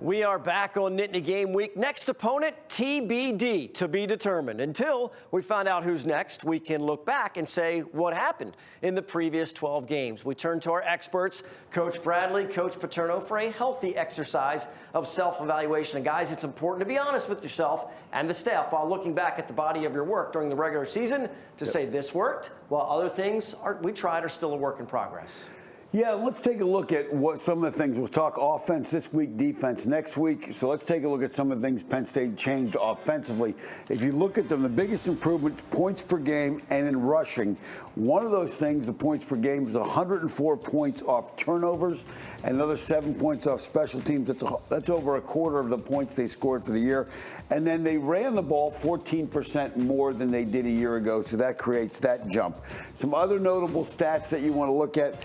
We are back on Nittany Game Week. Next opponent, TBD, to be determined. Until we find out who's next, we can look back and say what happened in the previous 12 games. We turn to our experts, Coach Bradley, Coach Paterno, for a healthy exercise of self-evaluation. And guys, it's important to be honest with yourself and the staff while looking back at the body of your work during the regular season to say this worked, while other things we tried are still a work in progress. Yeah, let's take a look at what some of the things. We'll talk offense this week, defense next week. So let's take a look at some of the things Penn State changed offensively. If you look at them, the biggest improvement, points per game and in rushing. One of those things, the points per game, is 104 points off turnovers and another 7 points off special teams. That's over a quarter of the points they scored for the year. And then they ran the ball 14% more than they did a year ago, so that creates that jump. Some other notable stats that you want to look at,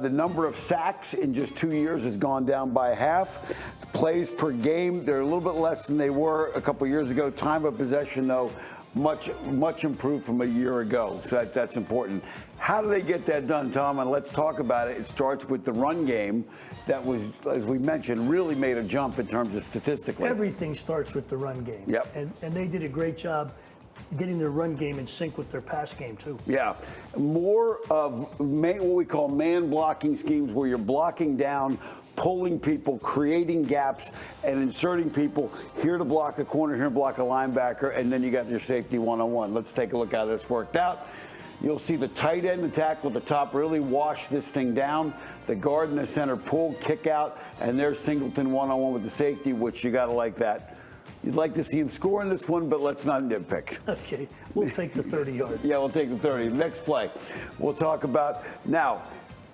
the number of sacks in just 2 years has gone down by half. The plays per game, they're a little bit less than they were a couple years ago. Time of possession, though, much improved from a year ago, so that's important. How do they get that done, Tom? And let's talk about it. It starts with the run game that was, as we mentioned, really made a jump in terms of statistically. Everything starts with the run game. Yep. And they did a great job getting their run game in sync with their pass game, too. Yeah. More of what we call man blocking schemes, where you're blocking down, pulling people, creating gaps, and inserting people here to block a corner, here to block a linebacker, and then you got your safety one-on-one. Let's take a look how this worked out. You'll see the tight end and tackle at the top really wash this thing down. The guard and the center pull, kick out, and there's Singleton one-on-one with the safety, which you got to like that. You'd like to see him score in this one, but let's not nitpick. Okay, we'll take the 30 yards. Yeah, we'll take the 30. Next play, we'll talk about now.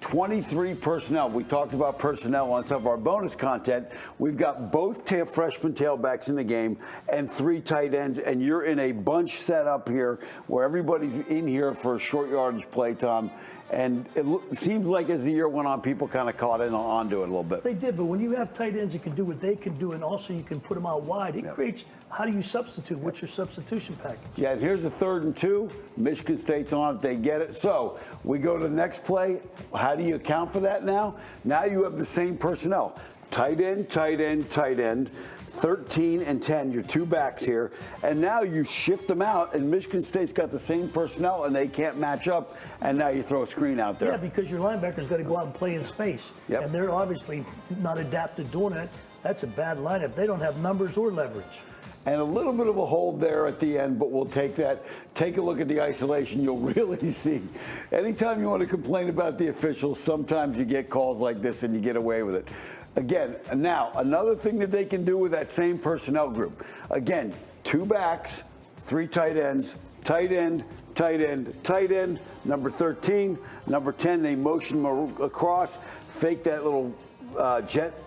23 personnel. We talked about personnel on some of our bonus content. We've got both freshman tailbacks in the game and 3 tight ends, and you're in a bunch setup here where everybody's in here for a short yardage play, Tom. And it seems like as the year went on, people kind of caught onto it a little bit. They did, but when you have tight ends that can do what they can do, and also you can put them out wide, it creates, how do you substitute? What's your substitution package? Yeah, and here's a 3rd and 2. Michigan State's on it. They get it. So we go to the next play. How do you account for that now? Now you have the same personnel. Tight end, tight end, tight end. 13 and 10, your 2 backs here, and now you shift them out, and Michigan State's got the same personnel, and they can't match up, and now you throw a screen out there. Yeah, because your linebacker's got to go out and play in space, and they're obviously not adapted doing it. That's a bad lineup. They don't have numbers or leverage. And a little bit of a hold there at the end, but we'll take that. Take a look at the isolation. You'll really see. Anytime you want to complain about the officials, sometimes you get calls like this and you get away with it. Again, now, another thing that they can do with that same personnel group. Again, 2 backs, 3 tight ends, tight end, tight end, tight end, number 13, number 10, they motion them across, fake that little jet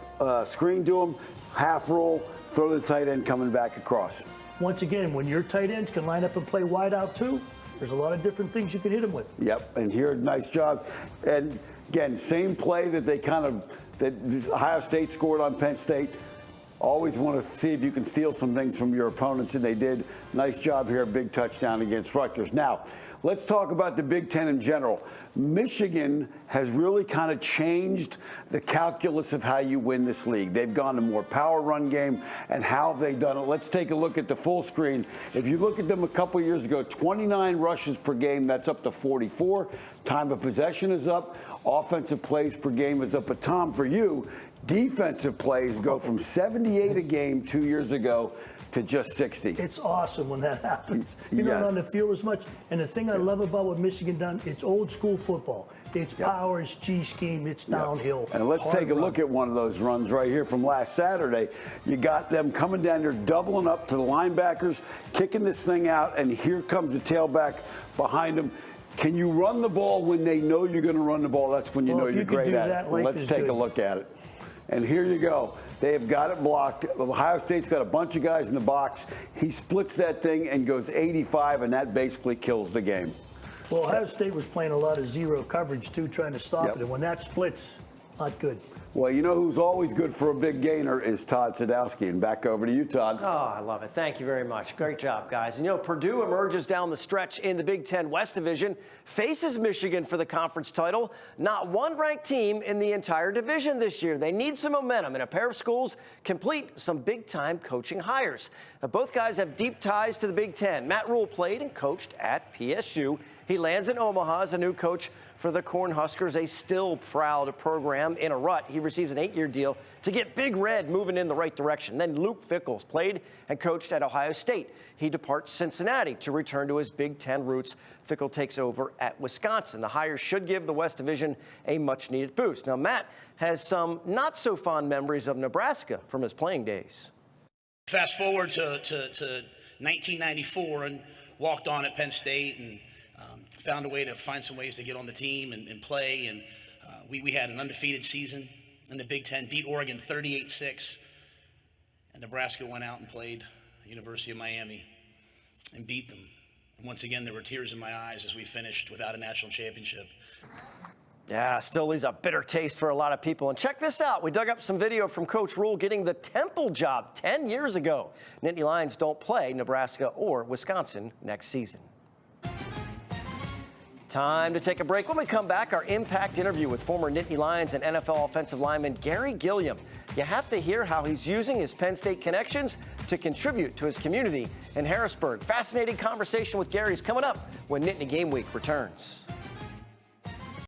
screen to them, half roll, throw the tight end coming back across. Once again, when your tight ends can line up and play wide out too, there's a lot of different things you can hit them with. Yep, and here, nice job. And again, same play that that Ohio State scored on Penn State. Always want to see if you can steal some things from your opponents, and they did. Nice job here, big touchdown against Rutgers. Now, let's talk about the Big Ten in general. Michigan has really kind of changed the calculus of how you win this league. They've gone to more power run game, and how they've done it. Let's take a look at the full screen. If you look at them a couple years ago, 29 rushes per game, that's up to 44. Time of possession is up. Offensive plays per game is up. But Tom, for you, defensive plays go from 78 a game 2 years ago to just 60. It's awesome when that happens. You're not on the field as much. And the thing I love about what Michigan done, it's old school football. It's power, it's G scheme, it's downhill. And let's take a look at one of those runs right here from last Saturday. You got them coming down there, doubling up to the linebackers, kicking this thing out, and here comes the tailback behind them. Can you run the ball when they know you're going to run the ball? That's when you know you're great at it. Let's take a look at it. And here you go. They have got it blocked. Ohio State's got a bunch of guys in the box. He splits that thing and goes 85, and that basically kills the game. Well, Ohio State was playing a lot of zero coverage, too, trying to stop it. And when that splits, not good. Well, you know who's always good for a big gainer is Todd Sadowski. And back over to you, Todd. Oh, I love it. Thank you very much. Great job, guys. And, Purdue emerges down the stretch in the Big Ten West Division, faces Michigan for the conference title. Not one ranked team in the entire division this year. They need some momentum, and a pair of schools complete some big-time coaching hires. Now, both guys have deep ties to the Big Ten. Matt Rule played and coached at PSU. He lands in Omaha as a new coach for the Cornhuskers, a still proud program in a rut. He receives an 8-year deal to get Big Red moving in the right direction. Then Luke Fickles played and coached at Ohio State. He departs Cincinnati to return to his Big Ten roots. Fickle takes over at Wisconsin. The hire should give the West Division a much-needed boost. Now, Matt has some not-so-fond memories of Nebraska from his playing days. Fast forward to 1994 and walked on at Penn State and found a way to find some ways to get on the team and play. And we had an undefeated season in the Big Ten, beat Oregon 38-6. And Nebraska went out and played University of Miami and beat them. And once again, there were tears in my eyes as we finished without a national championship. Yeah, still leaves a bitter taste for a lot of people. And check this out. We dug up some video from Coach Rule getting the Temple job 10 years ago. Nittany Lions don't play Nebraska or Wisconsin next season. Time to take a break. When we come back, our impact interview with former Nittany Lions and NFL offensive lineman Gary Gilliam. You have to hear how he's using his Penn State connections to contribute to his community in Harrisburg. Fascinating conversation with Gary's coming up when Nittany Game Week returns.